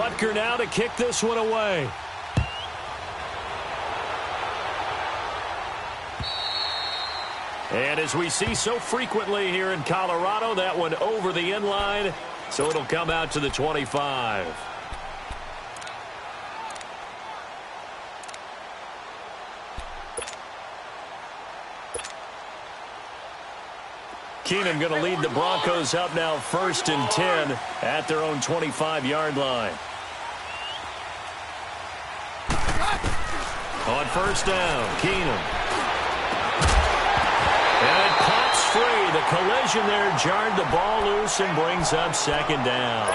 Butker now to kick this one away. And as we see so frequently here in Colorado, that one over the end line, so it'll come out to the 25. Keenum going to lead the Broncos up now 1st and 10 at their own 25-yard line. On 1st down, Keenum. And it pops free. The collision there jarred the ball loose and brings up 2nd down.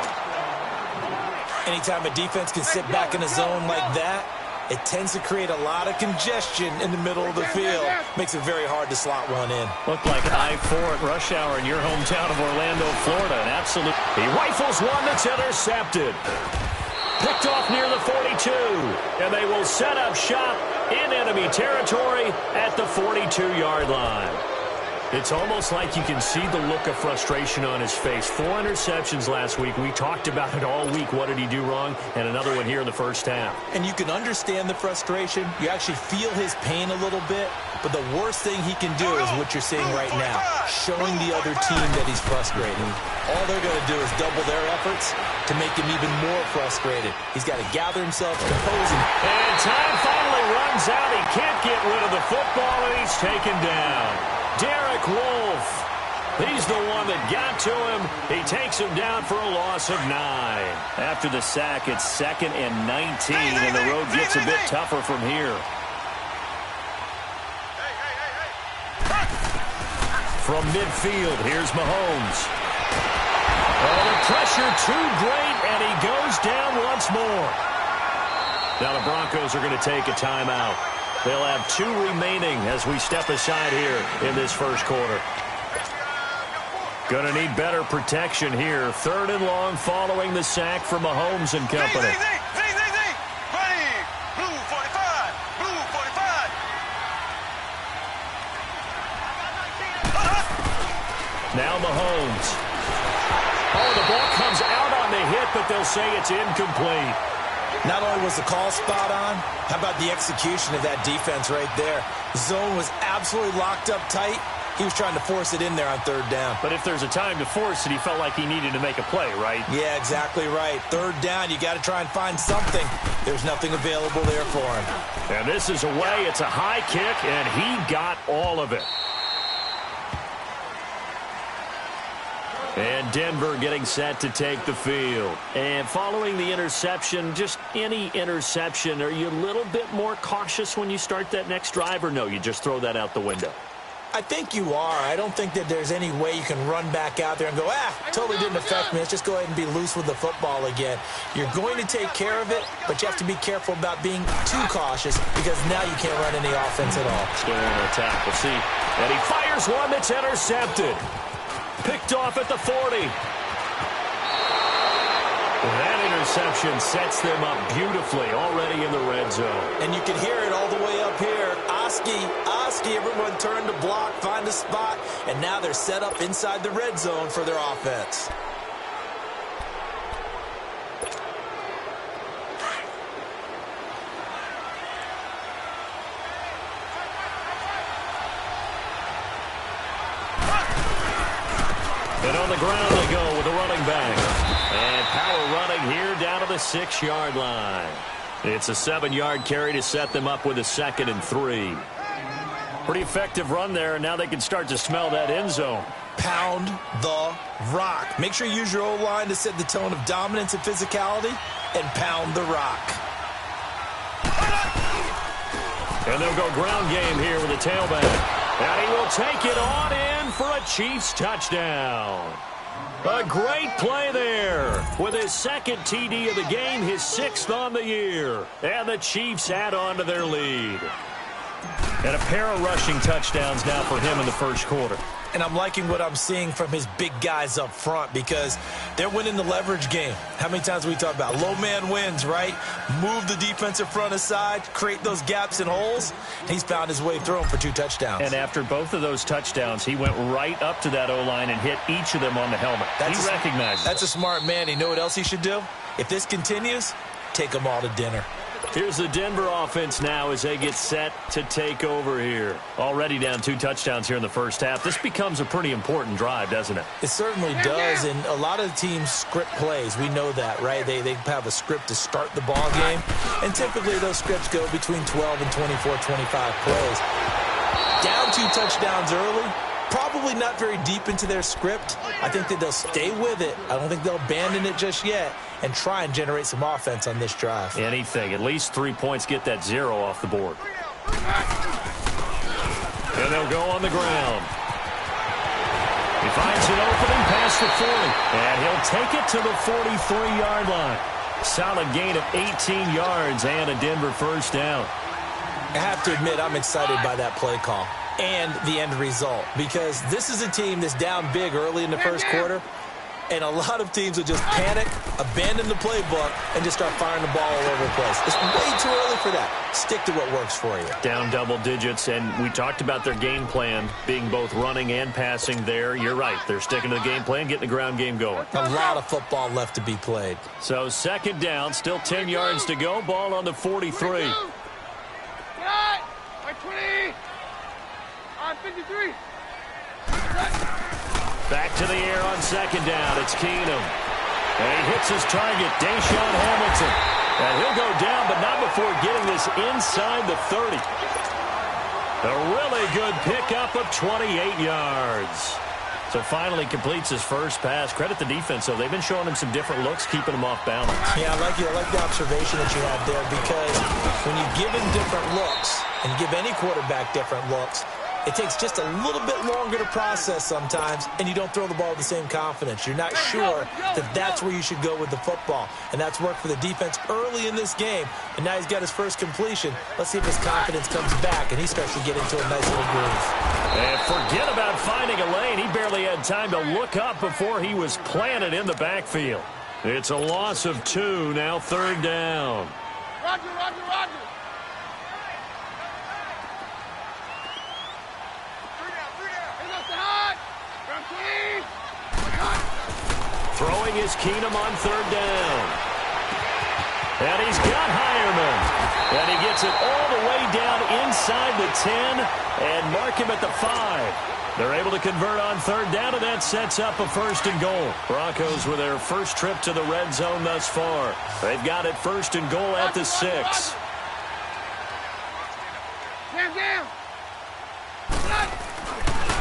Anytime a defense can sit back in a zone like that, it tends to create a lot of congestion in the middle of the field. Makes it very hard to slot one in. Looked like I-4 at rush hour in your hometown of Orlando, Florida. An absolute. He rifles one that's intercepted. Picked off near the 42. And they will set up shop in enemy territory at the 42-yard line. It's almost like you can see the look of frustration on his face. 4 interceptions last week. We talked about it all week. What did he do wrong? And another one here in the first half. And you can understand the frustration. You actually feel his pain a little bit. But the worst thing he can do is what you're seeing right now, showing the other team that he's frustrated. All they're going to do is double their efforts to make him even more frustrated. He's got to gather himself, compose him. And time finally runs out. He can't get rid of the football, and he's taken down. Derek Wolfe, he's the one that got to him. He takes him down for a loss of 9. After the sack, it's 2nd and 19, and the road gets a bit tougher from here. From midfield, here's Mahomes. Oh, the pressure too great, and he goes down once more. Now the Broncos are going to take a timeout. They'll have 2 remaining as we step aside here in this first quarter. Going to need better protection here. 3rd and long following the sack from Mahomes and company. Blue 45. Blue 45. Now Mahomes. Oh, the ball comes out on the hit, but they'll say it's incomplete. Not only was the call spot on, how about the execution of that defense right there? The zone was absolutely locked up tight. He was trying to force it in there on 3rd down. But if there's a time to force it, he felt like he needed to make a play, right? Yeah, exactly right. 3rd down, you got to try and find something. There's nothing available there for him. And this is away. It's a high kick, and he got all of it. And Denver getting set to take the field. And following the interception, just any interception, are you a little bit more cautious when you start that next drive, or no, you just throw that out the window? I think you are. I don't think that there's any way you can run back out there and go, totally didn't affect me. Let's just go ahead and be loose with the football again. You're going to take care of it, but you have to be careful about being too cautious because now you can't run any offense at all. Still on the attack. We'll see. And he fires one that's intercepted. Picked off at the 40. That interception sets them up beautifully already in the red zone. And you can hear it all the way up here. Oski, everyone turned to block, find a spot, and now they're set up inside the red zone for their offense. And on the ground they go with the running back. And power running here down to the 6-yard line. It's a 7-yard carry to set them up with a 2nd and 3. Pretty effective run there, and now they can start to smell that end zone. Pound the rock. Make sure you use your O-line to set the tone of dominance and physicality, and pound the rock. And they'll go ground game here with a tailback. And he will take it on in for a Chiefs touchdown. A great play there with his 2nd TD of the game, his 6th on the year. And the Chiefs add on to their lead. And a pair of rushing touchdowns now for him in the first quarter. And I'm liking what I'm seeing from his big guys up front because they're winning the leverage game. How many times we talk about low man wins, right? Move the defensive front aside, create those gaps and holes. He's found his way through them for 2 touchdowns. And after both of those touchdowns, he went right up to that O-line and hit each of them on the helmet. He recognizes That's a smart man. You know what else he should do? If this continues, take them all to dinner. Here's the Denver offense now as they get set to take over here. Already down 2 touchdowns here in the first half. This becomes a pretty important drive, doesn't it? It certainly does, and a lot of teams script plays. We know that, right? They have a script to start the ball game, and typically those scripts go between 12 and 24, 25 plays. Down 2 touchdowns early, probably not very deep into their script. I think that they'll stay with it. I don't think they'll abandon it just yet and try and generate some offense on this drive. Anything. At least 3 points, get that 0 off the board. And they'll go on the ground. He finds an opening past the 40. And he'll take it to the 43-yard line. Solid gain of 18 yards and a Denver first down. I have to admit, I'm excited by that play call and the end result because this is a team that's down big early in the first quarter, and a lot of teams will just panic, abandon the playbook, and just start firing the ball all over the place. It's way too early for that. Stick to what works for you. Down double digits, and we talked about their game plan being both running and passing there. You're right. They're sticking to the game plan, getting the ground game going. A lot of football left to be played. So second down, still 10 yards to go. Ball on the 43. 20. On 53. Back to the air on second down. It's Keenum. And he hits his target, Deshaun Hamilton. And he'll go down, but not before getting this inside the 30. A really good pickup of 28 yards. So finally completes his first pass. Credit the defense, though. They've been showing him some different looks, keeping him off balance. Yeah, I like the observation that you have there because when you give him different looks and give any quarterback different looks, it takes just a little bit longer to process sometimes, and you don't throw the ball with the same confidence. You're not sure that that's where you should go with the football, and that's worked for the defense early in this game, and now he's got his first completion. Let's see if his confidence comes back, and he starts to get into a nice little groove. And forget about finding a lane. He barely had time to look up before he was planted in the backfield. It's a loss of 2, now third down. Roger, roger, roger. Throwing is Keenum on third down. And he's got Hireman. And he gets it all the way down inside the 10 and mark him at the 5. They're able to convert on third down, and that sets up a first and goal. Broncos with their first trip to the red zone thus far. They've got it first and goal at the 6.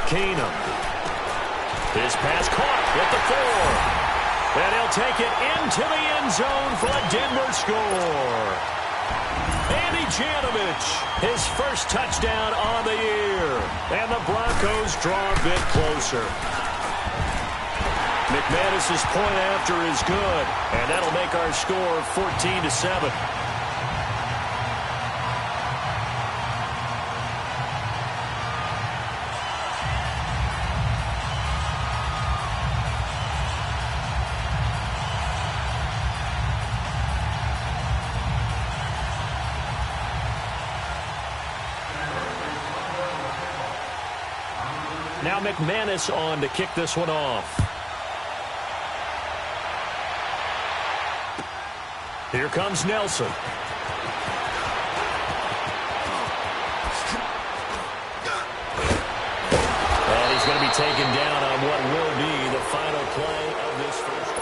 Keenum. His pass caught at the 4. And he'll take it into the end zone for a Denver score. Andy Janovich, his first touchdown on the year. And the Broncos draw a bit closer. McManus's point after is good. And that'll make our score 14-7. Now McManus on to kick this one off. Here comes Nelson. And he's going to be taken down on what will be the final play of this first.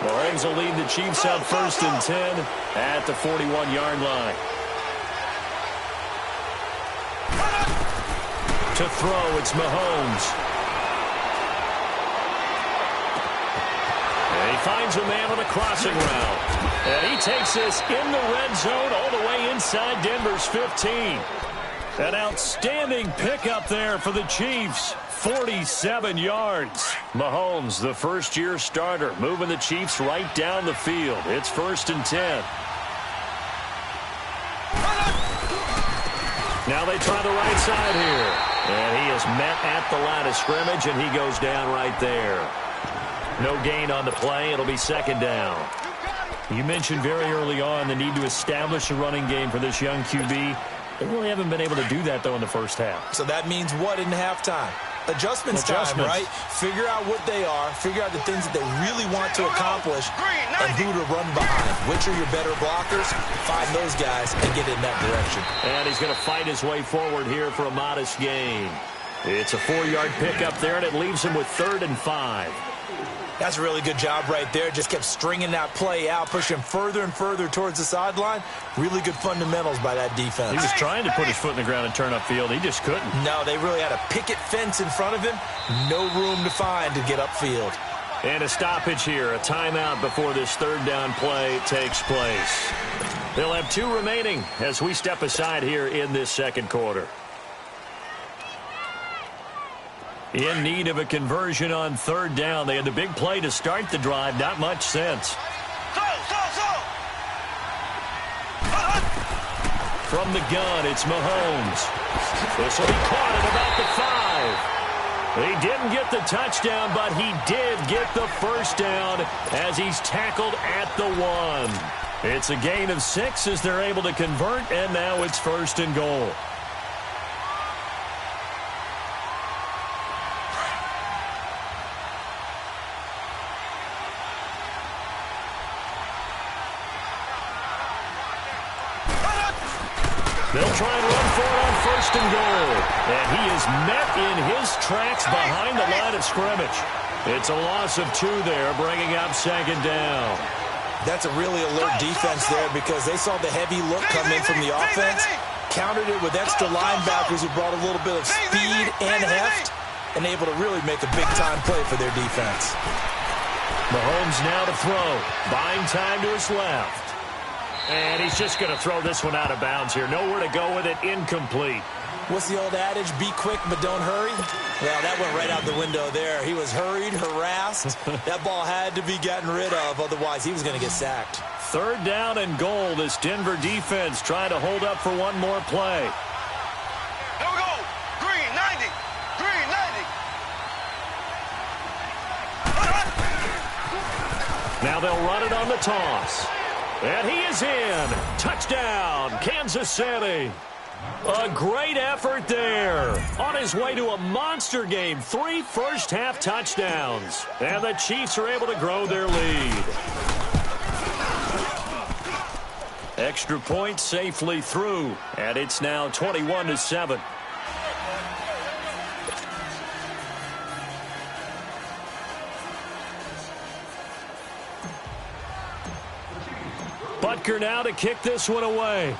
Lorenz will lead the Chiefs up first and 10 at the 41-yard line. To throw, it's Mahomes. And he finds a man on a crossing route. And he takes this in the red zone all the way inside Denver's 15. An outstanding pickup there for the Chiefs. 47 yards. Mahomes, the first-year starter, moving the Chiefs right down the field. It's first and 10. Now they try the right side here. And he is met at the line of scrimmage, and he goes down right there. No gain on the play. It'll be second down. You mentioned very early on the need to establish a running game for this young QB. They really haven't been able to do that, though, in the first half. So that means what in halftime? Adjustments time, right? Figure out what they are, figure out the things that they really want to accomplish, and who to run behind. Which are your better blockers? Find those guys and get in that direction. And he's going to fight his way forward here for a modest gain. It's a 4-yard pickup there, and it leaves him with 3rd and 5. That's a really good job right there. Just kept stringing that play out, pushing further and further towards the sideline. Really good fundamentals by that defense. He was trying to put his foot in the ground and turn upfield. He just couldn't. No, they really had a picket fence in front of him. No room to find to get upfield. And a stoppage here, a timeout before this 3rd down play takes place. They'll have 2 remaining as we step aside here in this second quarter. In need of a conversion on 3rd down. They had the big play to start the drive. Not much sense. From the gun, it's Mahomes. This will be caught at about the 5. He didn't get the touchdown, but he did get the first down as he's tackled at the 1. It's a gain of 6 as they're able to convert, and now it's 1st and goal. They'll try and run for it on 1st and goal. And he is met in his tracks behind the line of scrimmage. It's a loss of 2 there, bringing up 2nd down. That's a really alert defense there because they saw the heavy look come in from the offense, countered it with extra linebackers who brought a little bit of speed and heft, and able to really make a big-time play for their defense. Mahomes now to throw. Buying time to his left. And he's just going to throw this one out of bounds here. Nowhere to go with it. Incomplete. What's the old adage? Be quick, but don't hurry. Well, that went right out the window there. He was hurried, harassed. That ball had to be gotten rid of. Otherwise, he was going to get sacked. 3rd down and goal. This Denver defense trying to hold up for one more play. Here we go. Green, 90. Green, 90. Now they'll run it on the toss. And he is in. Touchdown, Kansas City. A great effort there. On his way to a monster game. 3 first-half touchdowns. And the Chiefs are able to grow their lead. Extra point safely through. And it's now 21-7. Butker now to kick this one away.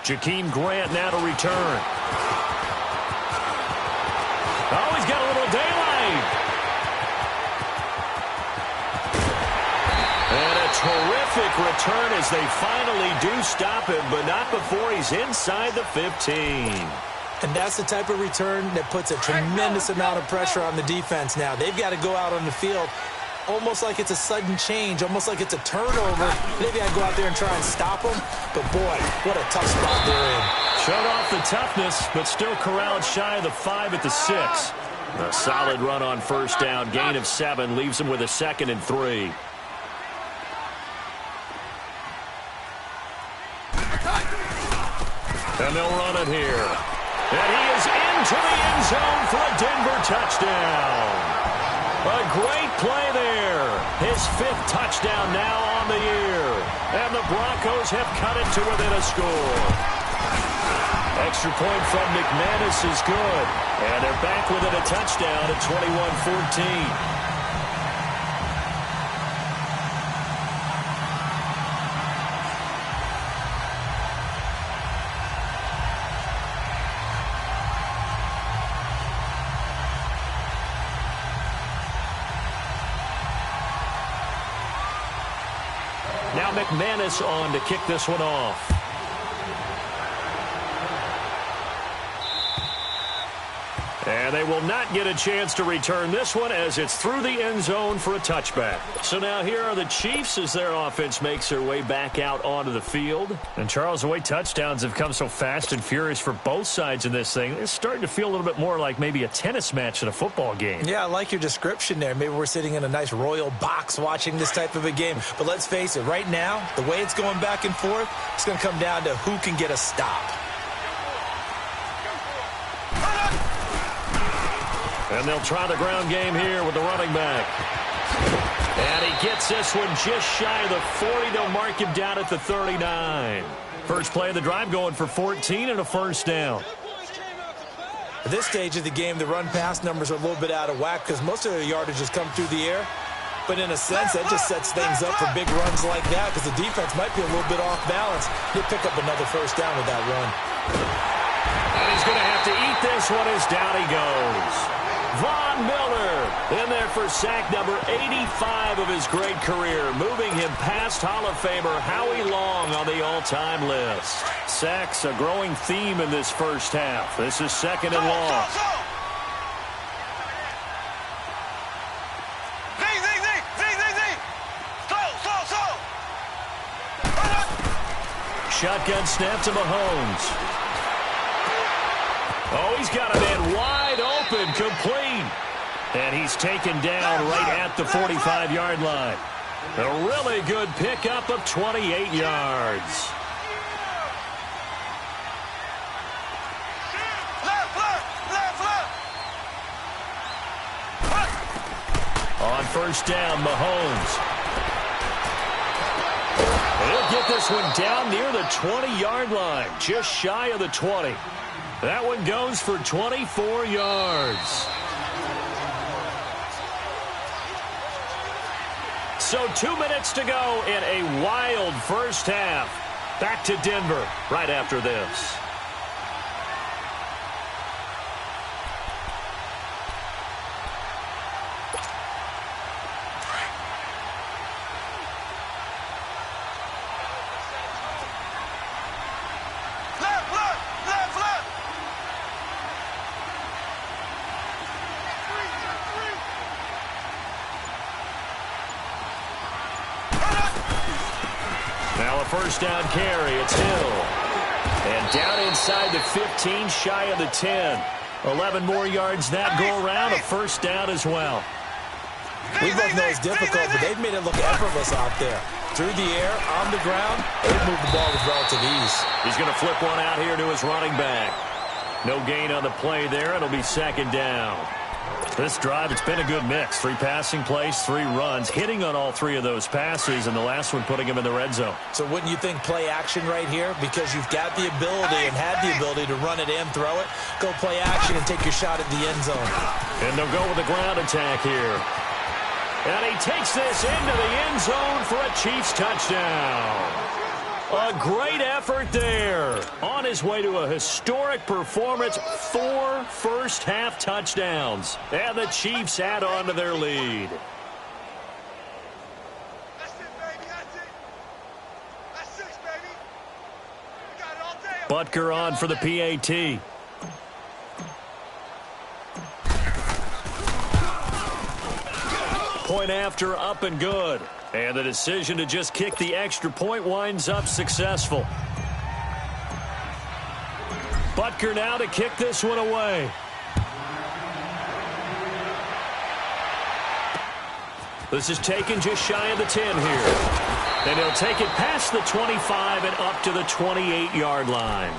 Jakeem Grant now to return. Oh, he's got a little daylight. And a terrific return as they finally do stop him, but not before he's inside the 15. And that's the type of return that puts a tremendous amount of pressure on the defense now. They've got to go out on the field almost like it's a sudden change, almost like it's a turnover. They've got to go out there and try and stop them. But, boy, what a tough spot they're in. Showed off the toughness, but still corralled shy of the 5 at the 6. A solid run on 1st down. Gain of 7 leaves him with a 2nd and 3. And they'll run it here. And he is into the end zone for a Denver touchdown. A great play there. His 5th touchdown now on the year. And the Broncos have cut it to within a score. Extra point from McManus is good. And they're back within a touchdown at 21-14. Now McManus on to kick this one off. And they will not get a chance to return this one as it's through the end zone for a touchback. So now here are the Chiefs as their offense makes their way back out onto the field. And Charles, the way touchdowns have come so fast and furious for both sides in this thing, it's starting to feel a little bit more like maybe a tennis match in a football game. Yeah, I like your description there. Maybe we're sitting in a nice royal box watching this type of a game. But let's face it, right now, the way it's going back and forth, it's going to come down to who can get a stop. And they'll try the ground game here with the running back. And he gets this one just shy of the 40. They'll mark him down at the 39. First play of the drive going for 14 and a first down. At this stage of the game, the run-pass numbers are a little bit out of whack because most of their yardage has come through the air. But in a sense, that just sets things up for big runs like that because the defense might be a little bit off balance. He'll pick up another first down with that run. And he's going to have to eat this one as down he goes. Von Miller in there for sack number 85 of his great career, moving him past Hall of Famer Howie Long on the all-time list. Sacks a growing theme in this first half. This is second and long. Shotgun snap to Mahomes. Oh, he's got a man wide open, complete. And he's taken down right at the 45-yard line. A really good pickup of 28 yards. On first down, Mahomes. He'll get this one down near the 20-yard line, just shy of the 20. That one goes for 24 yards. So 2 minutes to go in a wild first half. Back to Denver right after this. First down carry, it's Hill. And down inside the 15, shy of the 10. 11 more yards that go around, a first down as well. We both know it's difficult, but they've made it look effortless out there. Through the air, on the ground, they've moved the ball with relative ease. He's going to flip one out here to his running back. No gain on the play there. It'll be second down. This drive, it's been a good mix. 3 passing plays, 3 runs, hitting on all 3 of those passes, and the last one putting him in the red zone. So wouldn't you think play action right here? Because you've got the ability and had the ability to run it and throw it. Go play action and take your shot at the end zone. And they'll go with the ground attack here. And he takes this into the end zone for a Chiefs touchdown. A great effort there. On his way to a historic performance, 4 first-half touchdowns. And the Chiefs add on to their lead. That's it, baby. That's it. That's 6, baby. We got it all day. Butker on for the PAT. Point after, up and good. And the decision to just kick the extra point winds up successful. Butker now to kick this one away. This is taken just shy of the 10 here. And he'll take it past the 25 and up to the 28-yard line.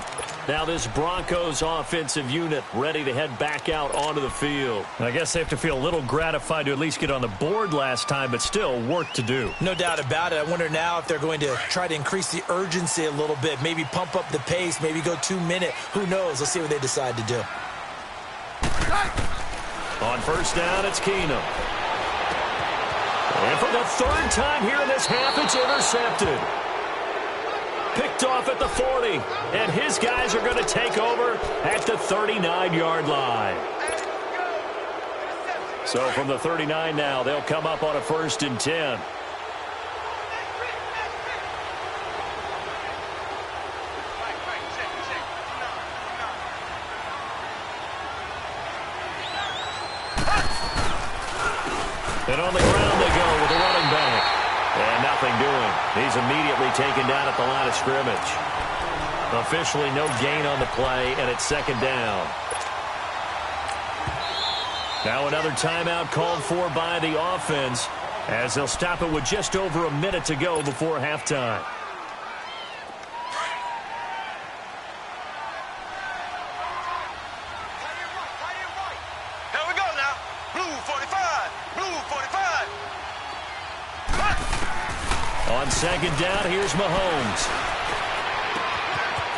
Now this Broncos offensive unit ready to head back out onto the field. I guess they have to feel a little gratified to at least get on the board last time, but still work to do. No doubt about it. I wonder now if they're going to try to increase the urgency a little bit, maybe pump up the pace, maybe go 2-minute. Who knows? Let's see what they decide to do. On first down, it's Keenum. And for the 3rd time here in this half, it's intercepted. Picked off at the 40, and his guys are going to take over at the 39-yard line. So from the 39 now, they'll come up on a 1st and 10. And on the ground they go with the running back. And nothing doing. He's immediately taken down at the line of scrimmage. Officially no gain on the play, and it's second down. Now another timeout called for by the offense as they'll stop it with just over a minute to go before halftime. Here we go now. Blue 45. Blue 45. On second down, here's Mahomes.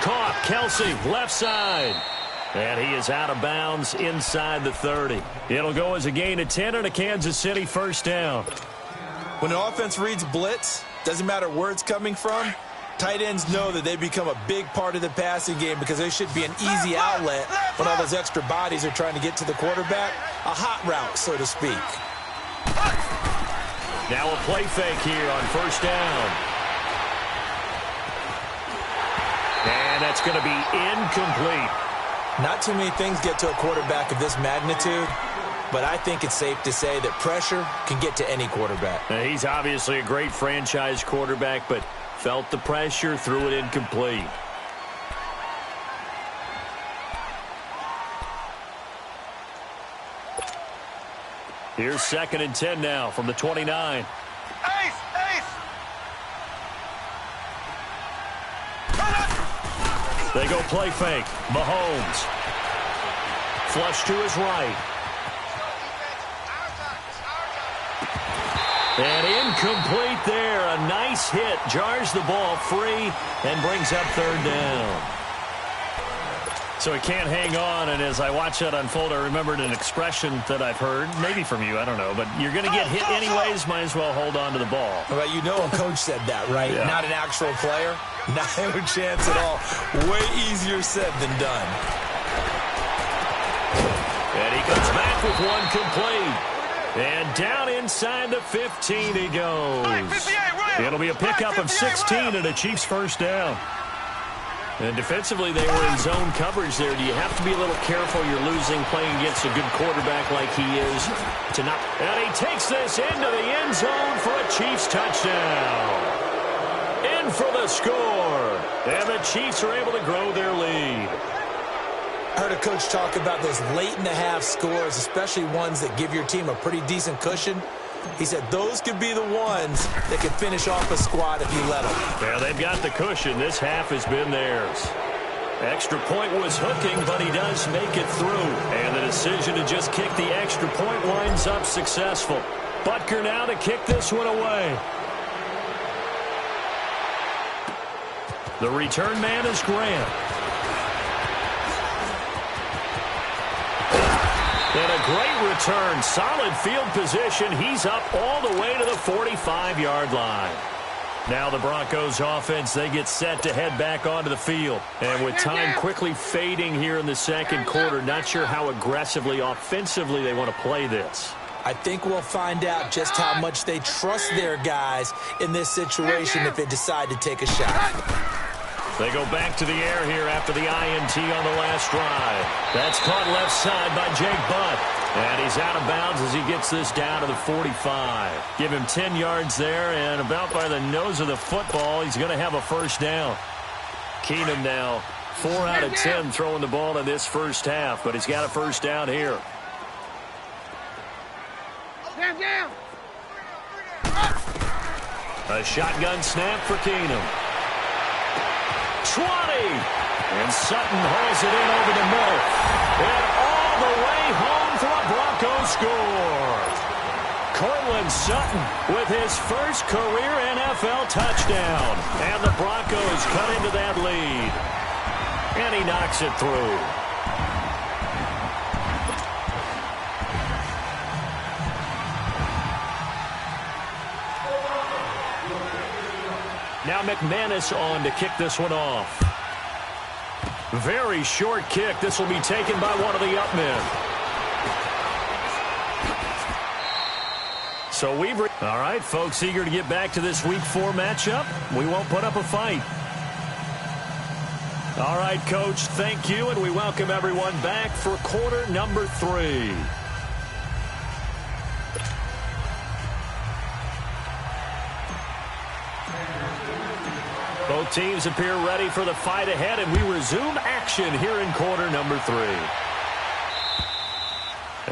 Caught, Kelsey, left side. And he is out of bounds inside the 30. It'll go as a gain of 10 and a Kansas City first down. When an offense reads blitz, doesn't matter where it's coming from, tight ends know that they become a big part of the passing game because they should be an easy outlet when all those extra bodies are trying to get to the quarterback. A hot route, so to speak. Now a play fake here on first down. And that's going to be incomplete. Not too many things get to a quarterback of this magnitude, but I think it's safe to say that pressure can get to any quarterback. Now, he's obviously a great franchise quarterback, but felt the pressure, threw it incomplete. Here's second and 10 now from the 29. Ace! They go play fake. Mahomes. Flush to his right. And incomplete there. A nice hit. Jars the ball free and brings up third down. So he can't hang on, and as I watch that unfold, I remembered an expression that I've heard, maybe from you, I don't know, but you're going to get hit anyways, might as well hold on to the ball. Well, you know a coach said that, right? Yeah. Not an actual player. Not a chance at all. Way easier said than done. And he comes back with one complete. And down inside the 15 he goes. It'll be a pickup of 16 and a Chiefs first down. And defensively, they were in zone coverage there. Do you have to be a little careful? You're losing playing against a good quarterback like he is to not. And he takes this into the end zone for a Chiefs touchdown. In for the score. And the Chiefs are able to grow their lead. I heard a coach talk about those late-in-the-half scores, especially ones that give your team a pretty decent cushion. He said those could be the ones that could finish off a squad if you let them. Yeah, they've got the cushion. This half has been theirs. Extra point was hooking, but he does make it through. And the decision to just kick the extra point winds up successful. Butker now to kick this one away. The return man is Grant. And a great return. Solid field position. He's up all the way to the 45-yard line. Now the Broncos offense, they get set to head back onto the field. And with time quickly fading here in the second quarter, not sure how aggressively, offensively they want to play this. I think we'll find out just how much they trust their guys in this situation if they decide to take a shot. They go back to the air here after the INT on the last drive. That's caught left side by Jake Butt. And he's out of bounds as he gets this down to the 45. Give him 10 yards there, and about by the nose of the football, he's going to have a first down. Keenum now 4 out of 10 throwing the ball in this first half, but he's got a first down here. A shotgun snap for Keenum. 20. And Sutton hauls it in over the middle. And all the way home for a Broncos score. Cortland Sutton with his first career NFL touchdown. And the Broncos cut into that lead. And he knocks it through. Now McManus on to kick this one off. Very short kick. This will be taken by one of the up men. So all right, folks, eager to get back to this Week 4 matchup. We won't put up a fight. All right, Coach, thank you, and we welcome everyone back for quarter number 3. Both teams appear ready for the fight ahead, and we resume action here in quarter number 3.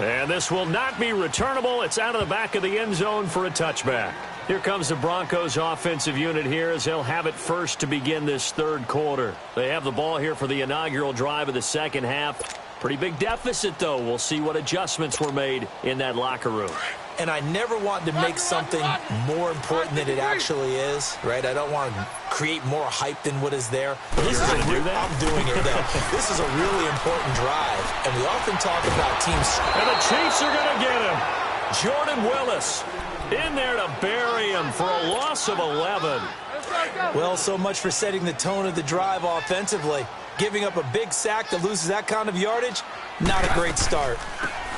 And this will not be returnable. It's out of the back of the end zone for a touchback. Here comes the Broncos offensive unit here as they'll have it first to begin this third quarter. They have the ball here for the inaugural drive of the second half. Pretty big deficit, though. We'll see what adjustments were made in that locker room. And I never want to make something more important than it actually is, right? I don't want to create more hype than what is there. This is I'm doing it, though. This is a really important drive, and we often talk about teams. And the Chiefs are going to get him. Jordan Willis in there to bury him for a loss of 11. Well, so much for setting the tone of the drive offensively. Giving up a big sack that loses that kind of yardage, not a great start.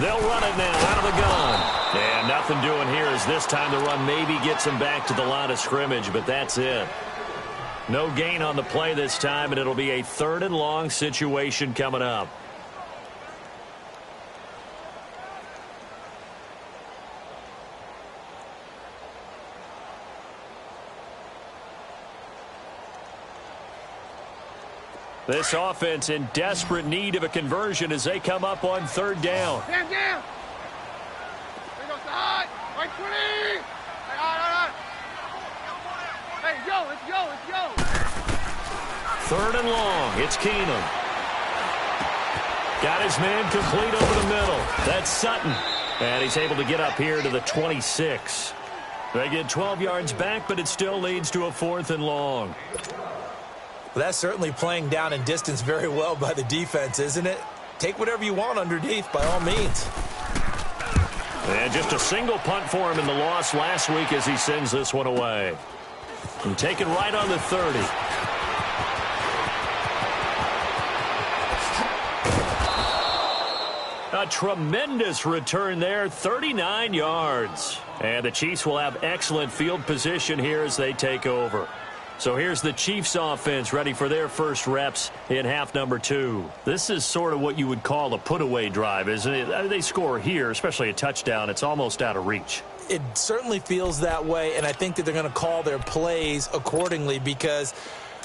They'll run it now out of the gun. And nothing doing here as this time the run maybe gets him back to the line of scrimmage, but that's it. No gain on the play this time, and it'll be a 3rd and long situation coming up. This offense in desperate need of a conversion as they come up on 3rd down. Down. There goes the high. Right 20. Hey, let's go. 3rd and long. It's Keenum. Got his man complete over the middle. That's Sutton. And he's able to get up here to the 26. They get 12 yards back, but it still leads to a 4th and long. Well, that's certainly playing down in distance very well by the defense, isn't it? Take whatever you want underneath, by all means. And just a single punt for him in the loss last week as he sends this one away. And taken right on the 30. A tremendous return there, 39 yards. And the Chiefs will have excellent field position here as they take over. So here's the Chiefs offense ready for their first reps in half number 2. This is sort of what you would call a put-away drive, isn't it? They score here, especially a touchdown. It's almost out of reach. It certainly feels that way, and I think that they're going to call their plays accordingly because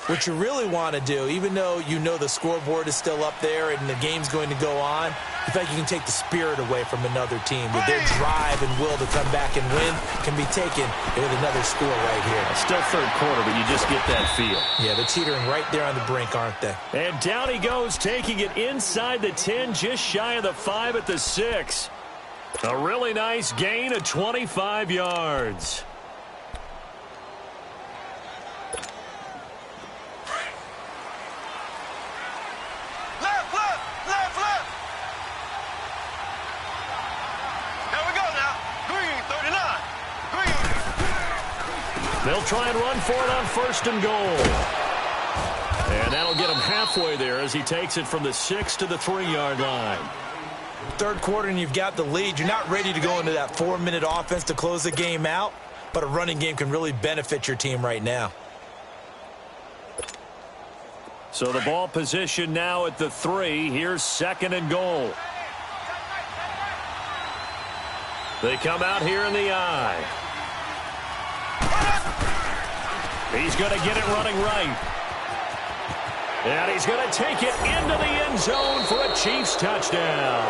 what you really want to do, even though you know the scoreboard is still up there and the game's going to go on, you feel like you can take the spirit away from another team. With their drive and will to come back and win can be taken with another score right here. It's still 3rd quarter, but you just get that feel. Yeah, they're teetering right there on the brink, aren't they? And down he goes, taking it inside the 10, just shy of the 5 at the 6. A really nice gain of 25 yards. They'll try and run for it on 1st and goal. And that'll get him halfway there as he takes it from the 6 to the 3-yard line. 3rd quarter and you've got the lead. You're not ready to go into that 4-minute offense to close the game out, but a running game can really benefit your team right now. So the ball position now at the 3. Here's 2nd and goal. They come out here in the I. He's going to get it running right. And he's going to take it into the end zone for a Chiefs touchdown.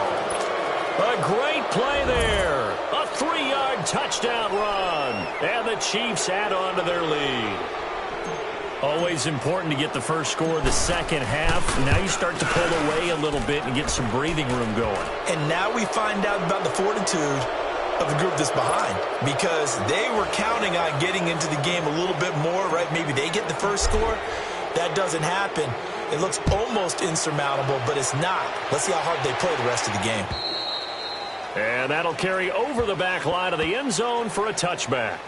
A great play there. A 3-yard touchdown run. And the Chiefs add on to their lead. Always important to get the first score of the second half. Now you start to pull away a little bit and get some breathing room going. And now we find out about the fortitude of the group that's behind, because they were counting on getting into the game a little bit more, right? Maybe they get the first score. That doesn't happen. It looks almost insurmountable, but it's not. Let's see how hard they play the rest of the game. And that'll carry over the back line of the end zone for a touchback.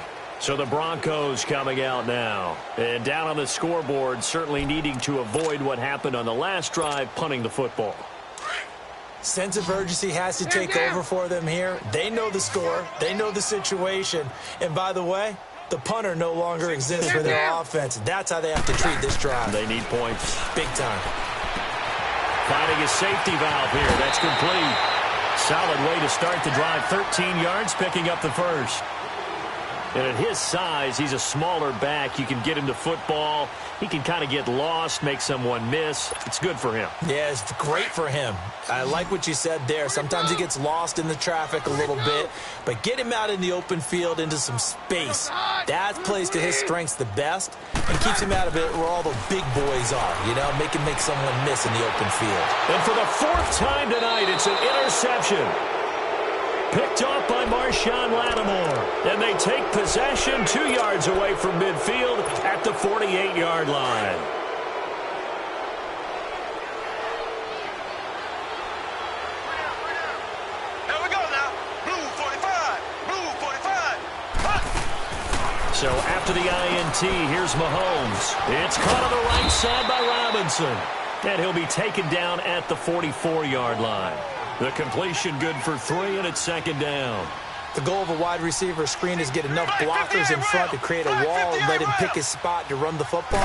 So the Broncos coming out now. And down on the scoreboard, certainly needing to avoid what happened on the last drive, punting the football. Sense of urgency has to take over for them here. They know the score. They know the situation. And by the way, the punter no longer exists for their offense. That's how they have to treat this drive. They need points. Big time. Finding a safety valve here. That's complete. Solid way to start the drive. 13 yards, picking up the first. And at his size, he's a smaller back. You can get him to football. He can kind of get lost, make someone miss. It's good for him. Yeah, it's great for him. I like what you said there. Sometimes he gets lost in the traffic a little bit, but get him out in the open field into some space. That plays to his strengths the best and keeps him out of it where all the big boys are, you know, make someone miss in the open field. And for the 4th time tonight, it's an interception. Picked off by Marshawn Lattimore. And they take possession 2 yards away from midfield at the 48-yard line. Here we go now. Blue 45. Blue 45. Hut. So after the INT, here's Mahomes. It's caught on the right side by Robinson. And he'll be taken down at the 44-yard line. The completion good for 3, and it's 2nd down. The goal of a wide receiver screen is get enough blockers in front to create a wall and let him pick his spot to run the football.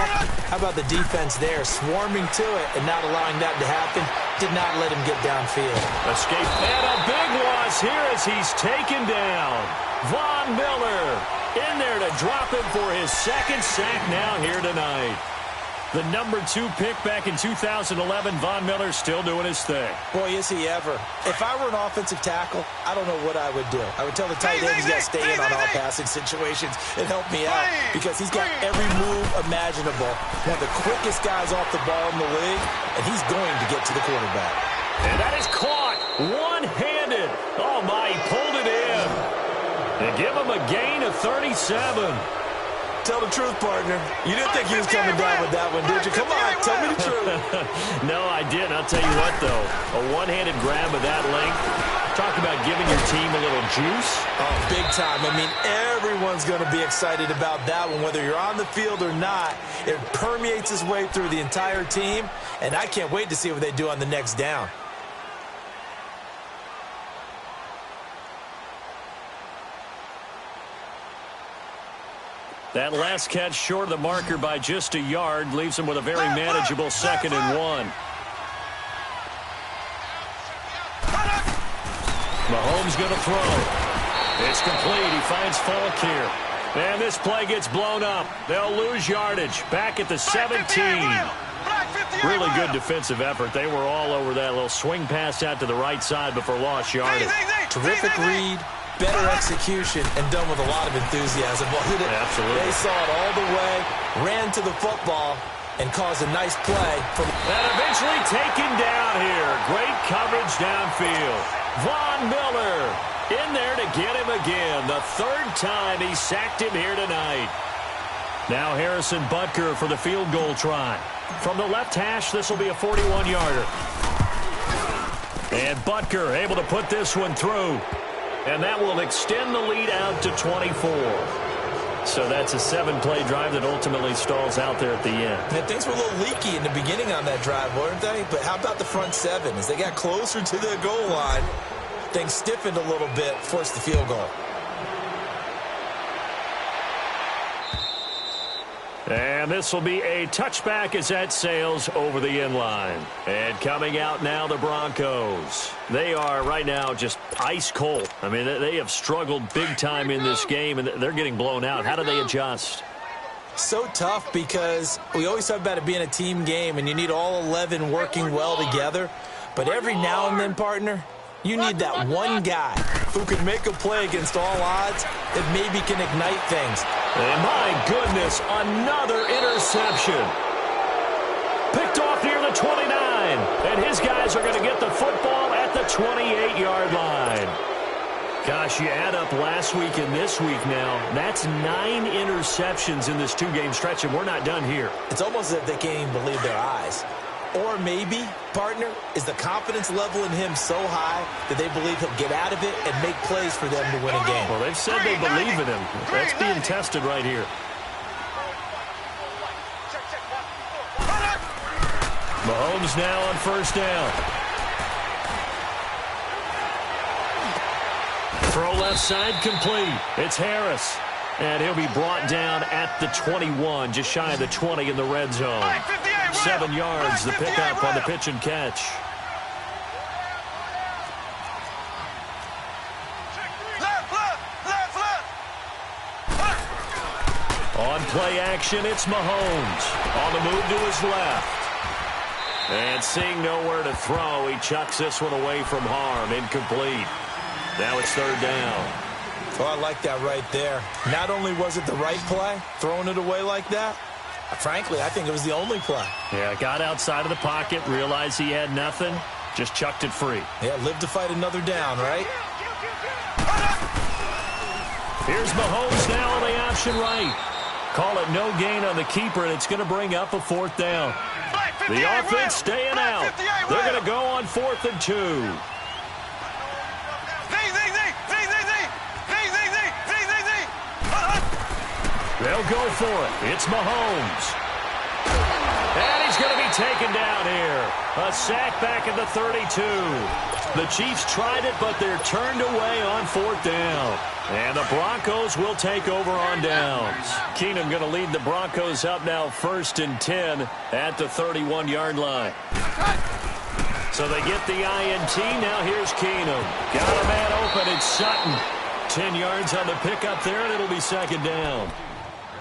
How about the defense there, swarming to it and not allowing that to happen? Did not let him get downfield. Escape, and a big loss here as he's taken down. Von Miller in there to drop him for his 2nd sack now here tonight. The number 2 pick back in 2011, Von Miller still doing his thing. Boy, is he ever. If I were an offensive tackle, I don't know what I would do. I would tell the tight end he's got to stay in on all passing situations and help me out because he's got every move imaginable. One of the quickest guys off the ball in the league, and he's going to get to the quarterback. And that is caught one-handed. Oh, my, he pulled it in. And give him a gain of 37. Tell the truth, partner. You didn't think he was coming down with that one, did you? Come on, tell me the truth. No, I didn't. I'll tell you what, though. A one-handed grab of that length. Talk about giving your team a little juice. Oh, big time. I mean, everyone's going to be excited about that one, whether you're on the field or not. It permeates its way through the entire team, and I can't wait to see what they do on the next down. That last catch short of the marker by just a yard leaves him with a very manageable 2nd and 1. Mahomes going to throw. It's complete. He finds Falk here. And this play gets blown up. They'll lose yardage. Back at the 17. Really good defensive effort. They were all over that little swing pass out to the right side before lost yardage. Terrific read. Better execution, and done with a lot of enthusiasm. Absolutely. They saw it all the way, ran to the football, and caused a nice play. And eventually taken down here. Great coverage downfield. Von Miller in there to get him again. The 3rd time he sacked him here tonight. Now Harrison Butker for the field goal try. From the left hash, this will be a 41-yarder. And Butker able to put this one through. And that will extend the lead out to 24. So that's a 7-play drive that ultimately stalls out there at the end. And things were a little leaky in the beginning on that drive, weren't they? But how about the front 7? As they got closer to the goal line, things stiffened a little bit, forced the field goal. And this will be a touchback as that sails over the end line. And coming out now, the Broncos. They are right now just ice cold. I mean, they have struggled big time in this game, and they're getting blown out. How do they adjust? So tough because we always talk about it being a team game, and you need all 11 working well together. But every now and then, partner, you need that one guy who can make a play against all odds that maybe can ignite things. And my goodness, another interception. Picked off near the 29. And his guys are going to get the football at the 28-yard line. Gosh, you add up last week and this week now. That's 9 interceptions in this 2-game stretch, and we're not done here. It's almost as if they can't even believe their eyes. Or maybe, partner, is the confidence level in him so high that they believe he'll get out of it and make plays for them to win a game. Well, they've said they believe in him. That's being tested right here. Mahomes now on 1st down. Throw left side complete. It's Harris. And he'll be brought down at the 21, just shy of the 20 in the red zone. 7 yards, the pickup on the pitch and catch. On play action, it's Mahomes. On the move to his left. And seeing nowhere to throw, he chucks this one away from harm. Incomplete. Now it's third down. Oh, I like that right there. Not only was it the right play, throwing it away like that, frankly, I think it was the only play. Yeah, got outside of the pocket, realized he had nothing, just chucked it free. Yeah, live to fight another down, right? Here's Mahomes now on the option right. Call it no gain on the keeper, and it's going to bring up a fourth down. The offense staying out. They're going to go on 4th and 2. They'll go for it. It's Mahomes. And he's going to be taken down here. A sack back at the 32. The Chiefs tried it, but they're turned away on 4th down. And the Broncos will take over on downs. Keenum going to lead the Broncos up now 1st and 10 at the 31-yard line. So they get the INT. Now here's Keenum. Got a man open. It's Sutton. 10 yards on the pickup there, and it'll be 2nd down.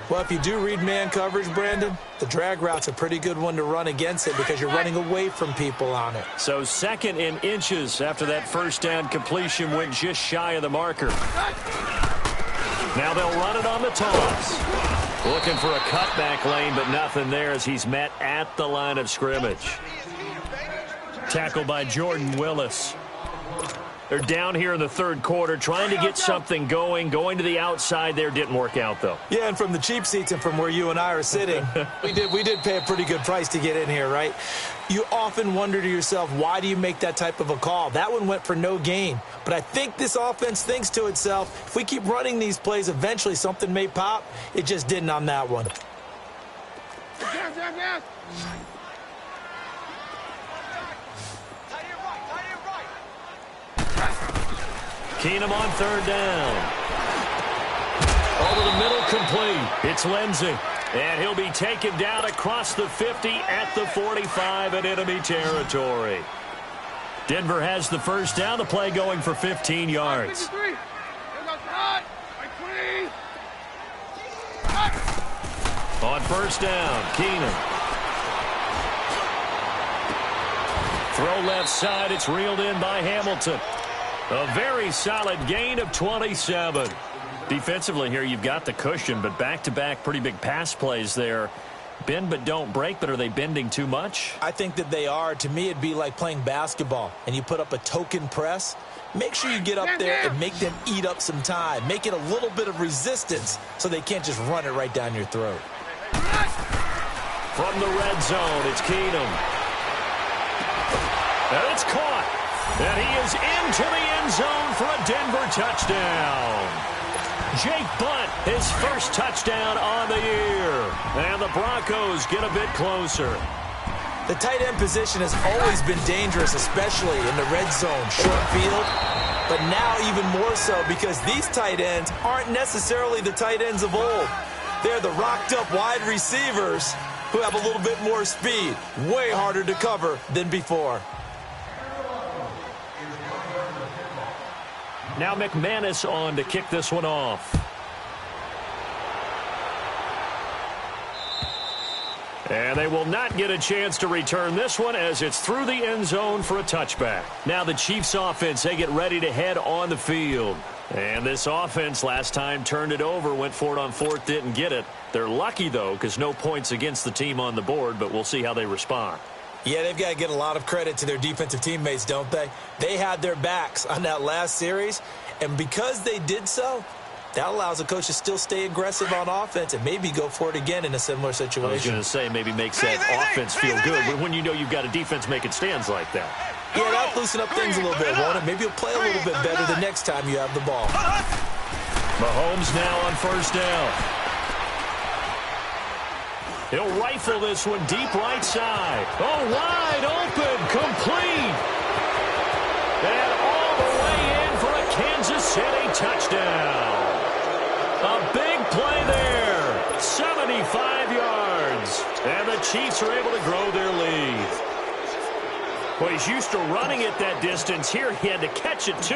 Well, if you do read man coverage, Brandon, the drag route's a pretty good one to run against it because you're running away from people on it. So 2nd in inches after that first down completion went just shy of the marker. Now they'll run it on the toss. Looking for a cutback lane, but nothing there as he's met at the line of scrimmage. Tackled by Jordan Willis. They're down here in the 3rd quarter, trying to get something going to the outside there. Didn't work out, though. Yeah, and from the cheap seats and from where you and I are sitting, we did pay a pretty good price to get in here, right? You often wonder to yourself, why do you make that type of a call? That one went for no gain. But I think this offense thinks to itself, if we keep running these plays, eventually something may pop. It just didn't on that one. Keenum on 3rd down. Over the middle, complete. It's Lindsey. And he'll be taken down across the 50 at the 45 in enemy territory. Denver has the first down. The play going for 15 yards. On 1st down, Keenum. Throw left side. It's reeled in by Hamilton. A very solid gain of 27. Defensively here, you've got the cushion, but back-to-back pretty big pass plays there. Bend but don't break, but are they bending too much? I think that they are. To me, it'd be like playing basketball, and you put up a token press. Make sure you get up there and make them eat up some time. Make it a little bit of resistance so they can't just run it right down your throat. From the red zone, it's Keenum. And it's caught. And he is into the end zone for a Denver touchdown. Jake Butt, his first touchdown on the year. And the Broncos get a bit closer. The tight end position has always been dangerous, especially in the red zone, short field. But now even more so because these tight ends aren't necessarily the tight ends of old. They're the rocked-up wide receivers who have a little bit more speed. Way harder to cover than before. Now McManus on to kick this one off. And they will not get a chance to return this one as it's through the end zone for a touchback. Now the Chiefs offense, they get ready to head on the field. And this offense last time turned it over, went for it on 4th, didn't get it. They're lucky, though, because no points against the team on the board, but we'll see how they respond. Yeah, they've got to get a lot of credit to their defensive teammates, don't they? They had their backs on that last series, and because they did so, that allows the coach to still stay aggressive on offense and maybe go for it again in a similar situation. I was going to say maybe makes that offense feel good, but when you know you've got a defense making stands like that. Yeah, that'll loosen up things a little bit, won't it? Maybe you'll play a little bit better the next time you have the ball. Mahomes now on 1st down. He'll rifle this one deep right side. Oh, wide open, complete. And all the way in for a Kansas City touchdown. A big play there. 75 yards. And the Chiefs are able to grow their lead. Well, he's used to running it that distance. Here he had to catch it, too,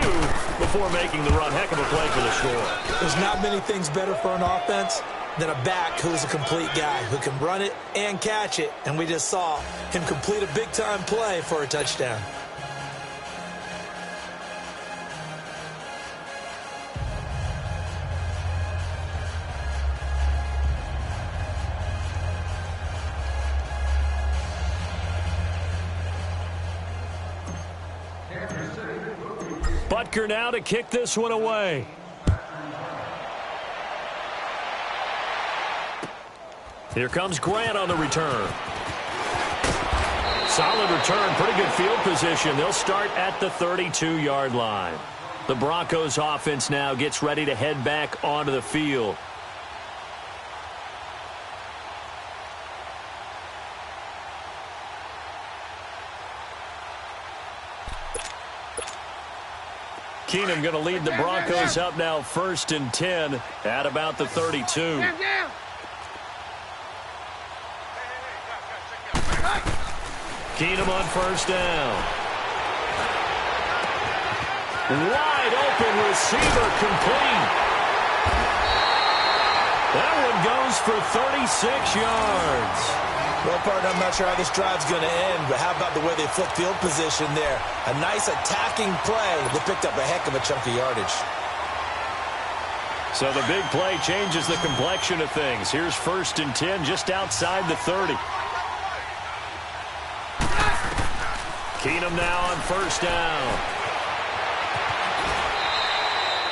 before making the run. Heck of a play for the score. There's not many things better for an offense than a back who's a complete guy who can run it and catch it. And we just saw him complete a big-time play for a touchdown. Butker now to kick this one away. Here comes Grant on the return. Solid return, pretty good field position. They'll start at the 32-yard line. The Broncos offense now gets ready to head back onto the field. Keenum going to lead the Broncos up now 1st and 10 at about the 32. Keenum on 1st down. Wide open receiver complete. That one goes for 36 yards. Well, partner, I'm not sure how this drive's going to end, but how about the way they flip field position there? A nice attacking play that picked up a heck of a chunk of yardage. So the big play changes the complexion of things. Here's 1st and 10 just outside the 30. Keenum now on 1st down.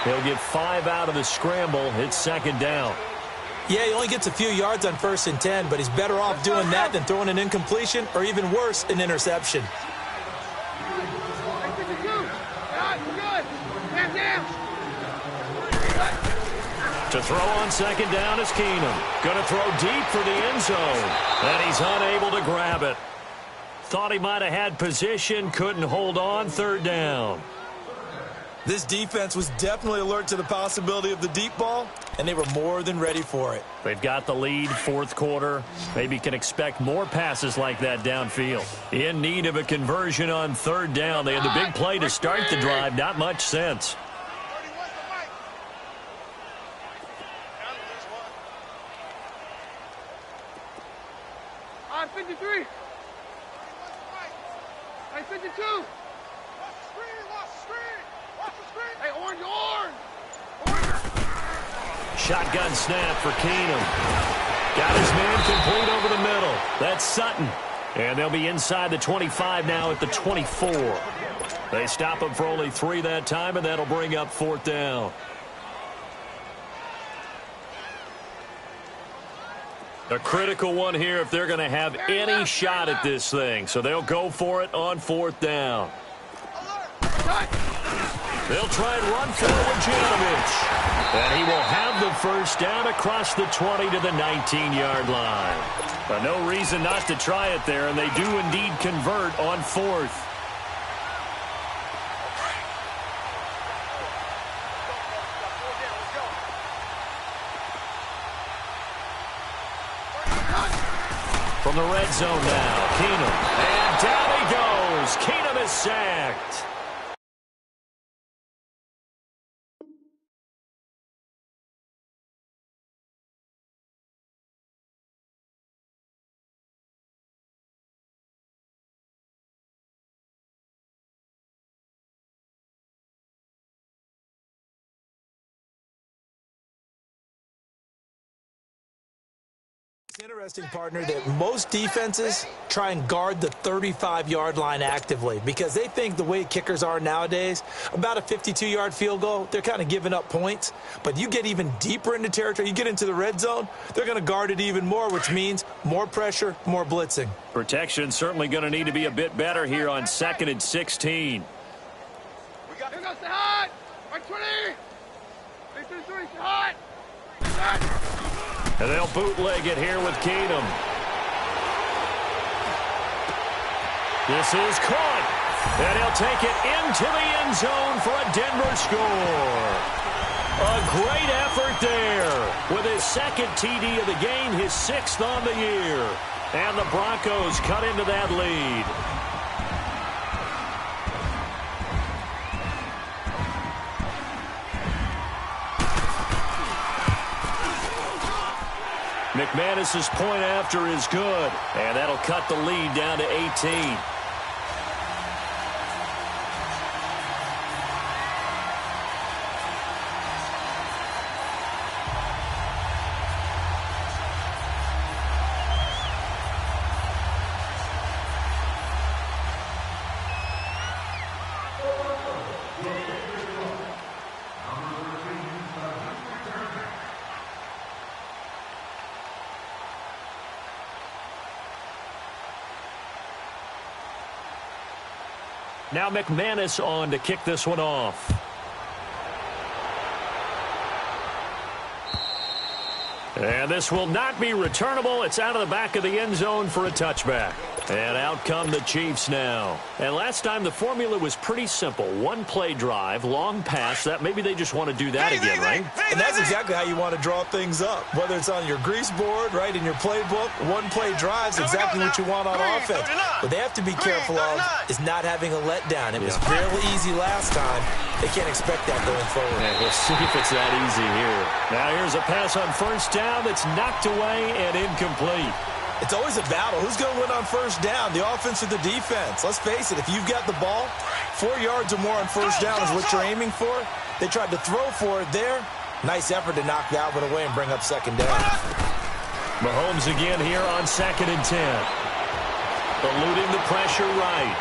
He'll get 5 out of the scramble. It's 2nd down. Yeah, he only gets a few yards on 1st and 10, but he's better off doing that than throwing an incompletion or even worse, an interception. To throw on 2nd down is Keenum. Going to throw deep for the end zone. And he's unable to grab it. Thought he might have had position, couldn't hold on, 3rd down. This defense was definitely alert to the possibility of the deep ball, and they were more than ready for it. They've got the lead, 4th quarter. Maybe can expect more passes like that downfield. In need of a conversion on 3rd down. They had the big play to start the drive. Not much sense. On 53. Hey, 52. Watch the screen, watch the screen. Watch the screen. Hey, orange. Shotgun snap for Keenum. Got his man complete over the middle. That's Sutton. And they'll be inside the 25 now at the 24. They stop him for only 3 that time, and that'll bring up 4th down. A critical one here if they're going to have any shot at this thing. So they'll go for it on 4th down. They'll try and run for it with Janovich. And he will have the 1st down across the 20 to the 19-yard line. But no reason not to try it there, and they do indeed convert on 4th. From the red zone now, Keenum. And down he goes. Keenum is sacked. It's interesting, partner, that most defenses try and guard the 35-yard line actively because they think the way kickers are nowadays, about a 52-yard field goal, they're kind of giving up points. But you get even deeper into territory, you get into the red zone, they're going to guard it even more, which means more pressure, more blitzing. Protection certainly going to need to be a bit better here on 2nd and 16. Here goes the hot. Right 20. Right 23. Hot. And they'll bootleg it here with Keenum. This is caught. And he'll take it into the end zone for a Denver score. A great effort there. With his 2nd TD of the game, his 6th on the year. And the Broncos cut into that lead. McManus's point after is good, and that'll cut the lead down to 18. Now McManus on to kick this one off. And this will not be returnable. It's out of the back of the end zone for a touchback. And out come the Chiefs now. And last time the formula was pretty simple. One play drive, long pass. That maybe they just want to do that again, right? And that's exactly how you want to draw things up. Whether it's on your grease board, right, in your playbook, one play drive is exactly what you want on offense. What they have to be careful of is not having a letdown. It was fairly easy last time. They can't expect that going forward. Yeah, we'll see if it's that easy here. Now here's a pass on first down that's knocked away and incomplete. It's always a battle. Who's going to win on first down, the offense or the defense? Let's face it, if you've got the ball, 4 yards or more on first down is what you're aiming for. They tried to throw for it there. Nice effort to knock that one away and bring up second down. Mahomes again here on 2nd and 10. Eluding the pressure right.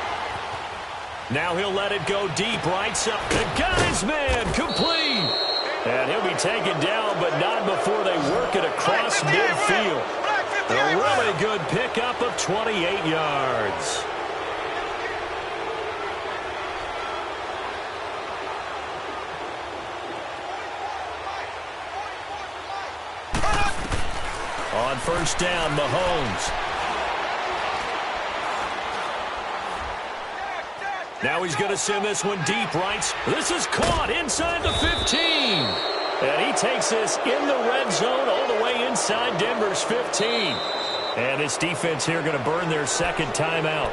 Now he'll let it go deep, right side. Got his man, complete. And he'll be taken down, but not before they work it across midfield. A really good pickup of 28 yards. On first down, Mahomes. Now he's going to send this one deep right. This is caught inside the 15. And he takes this in the red zone all the way inside Denver's 15. And this defense here going to burn their second timeout.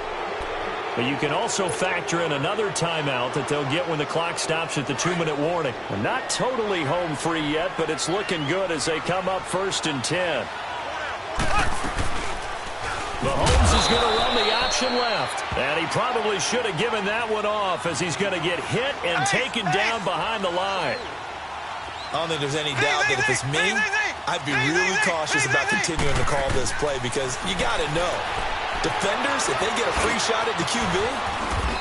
But you can also factor in another timeout that they'll get when the clock stops at the 2-minute warning. And not totally home free yet, but it's looking good as they come up 1st and 10. Mahomes is going to run the option left. And he probably should have given that one off as he's going to get hit and taken down behind the line. I don't think there's any doubt that if it's me, I'd be really cautious about continuing to call this play because you got to know, defenders, if they get a free shot at the QB,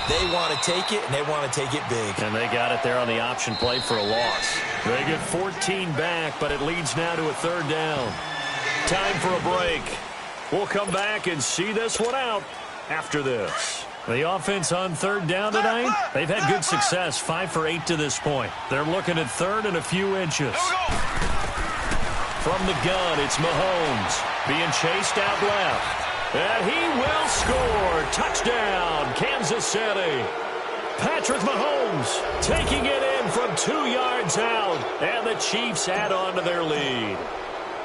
they want to take it, and they want to take it big. And they got it there on the option play for a loss. They get 14 back, but it leads now to a 3rd down. Time for a break. We'll come back and see this one out after this. The offense on 3rd down tonight, they've had good success, 5 for 8 to this point. They're looking at 3rd and a few inches. From the gun, it's Mahomes being chased out left. And he will score. Touchdown, Kansas City. Patrick Mahomes taking it in from 2 yards out. And the Chiefs add on to their lead.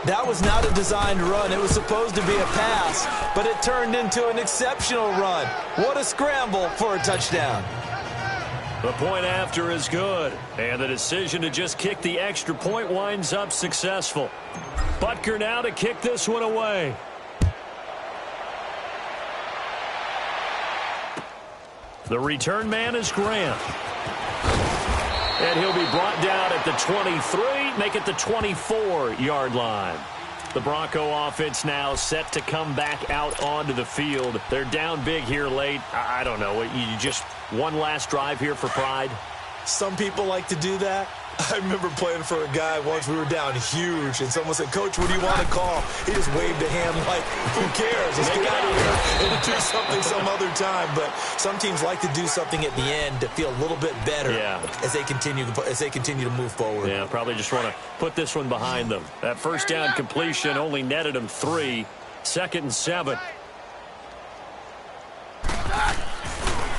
That was not a designed run. It was supposed to be a pass, but it turned into an exceptional run. What a scramble for a touchdown. The point after is good, and the decision to just kick the extra point winds up successful. Butker now to kick this one away. The return man is Grant. And he'll be brought down at the 23, make it the 24-yard line. The Bronco offense now set to come back out onto the field. They're down big here late. I don't know. You just one last drive here for pride? Some people like to do that. I remember playing for a guy once. We were down huge, and someone said, "Coach, what do you want to call?" He just waved a hand like, "Who cares? Let's get out of here and do something some other time." But some teams like to do something at the end to feel a little bit better as they continue to move forward. Yeah, probably just want to put this one behind them. That first down completion only netted them 3. 2nd and 7.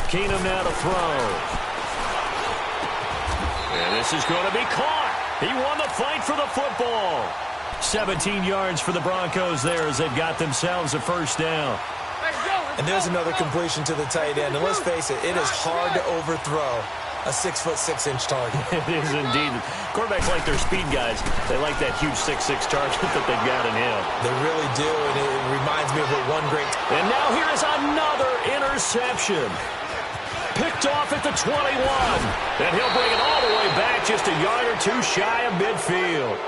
Keenum now to throw. And this is going to be caught. He won the fight for the football. 17 yards for the Broncos there as they've got themselves a first down. And there's another completion to the tight end. And let's face it, it is hard to overthrow a 6'6" target. It is indeed. Quarterbacks like their speed guys. They like that huge 6'6" target that they've got in him. They really do, and it reminds me of what one great... And now here is another interception. Picked off at the 21. And he'll bring it all the way back just a yard or two shy of midfield.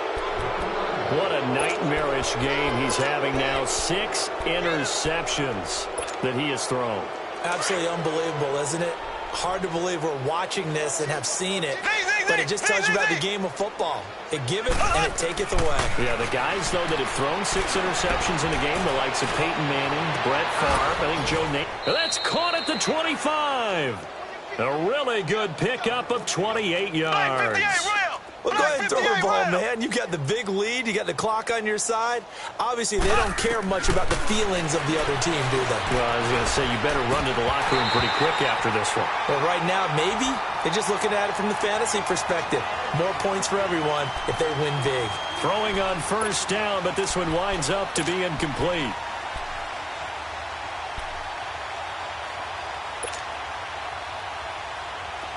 What a nightmarish game he's having now. 6 interceptions that he has thrown. Absolutely unbelievable, isn't it? Hard to believe we're watching this and have seen it, but it just tells you about the game of football. It giveth and it taketh away. Yeah, the guys, though, that have thrown 6 interceptions in a game, the likes of Peyton Manning, Brett Favre, I think Joe Nate. That's caught at the 25. A really good pickup of 28 yards. Well, go ahead and throw the ball, man. You got the big lead. You got the clock on your side. Obviously, they don't care much about the feelings of the other team, do they? Well, I was going to say, you better run to the locker room pretty quick after this one. Well, right now, maybe. They're just looking at it from the fantasy perspective. More points for everyone if they win big. Throwing on first down, but this one winds up to be incomplete.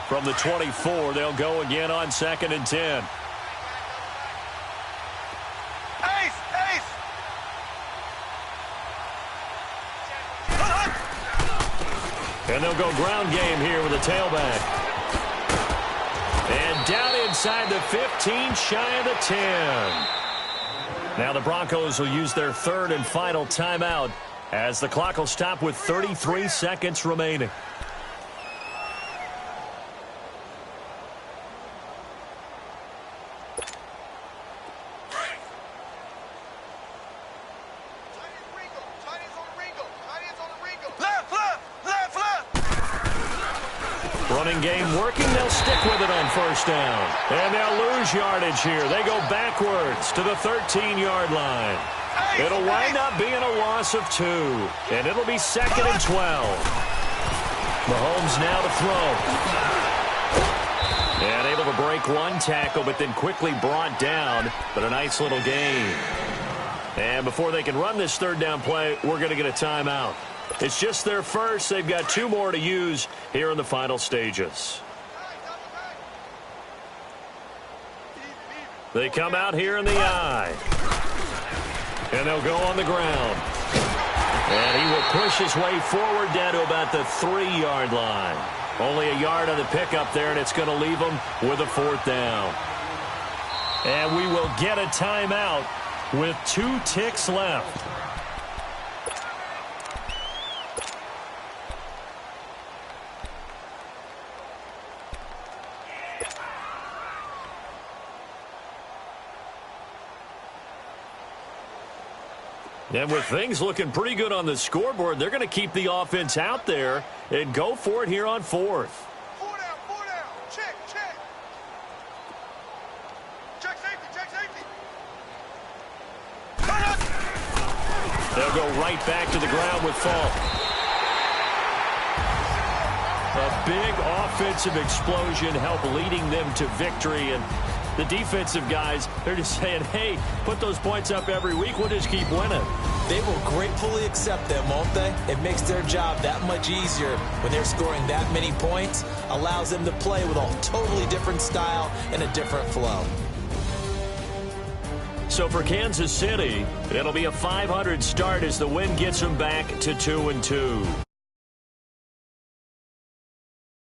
From the 24, they'll go again on 2nd and 10. Ace! And they'll go ground game here with a tailback. And down inside the 15, shy of the 10. Now the Broncos will use their 3rd and final timeout as the clock will stop with 33 seconds remaining. Running game working. They'll stick with it on first down. And they'll lose yardage here. They go backwards to the 13-yard line. It'll wind up being a loss of 2. And it'll be 2nd and 12. Mahomes now to throw. And able to break one tackle, but then quickly brought down. But a nice little gain. And before they can run this 3rd down play, we're going to get a timeout. It's just their first. They've got 2 more to use here in the final stages. They come out here in the I. And they'll go on the ground. And he will push his way forward down to about the 3-yard line. Only a yard on the pickup there, and it's going to leave them with a 4th down. And we will get a timeout with 2 ticks left. And with things looking pretty good on the scoreboard, they're going to keep the offense out there and go for it here on 4th. 4 down. Check. Check safety. They'll go right back to the ground with Falk. A big offensive explosion helped leading them to victory. And the defensive guys, they're just saying, hey, put those points up every week. We'll just keep winning. They will gratefully accept them, won't they? It makes their job that much easier when they're scoring that many points. Allows them to play with a totally different style and a different flow. So for Kansas City, it'll be a 500 start as the win gets them back to 2-2.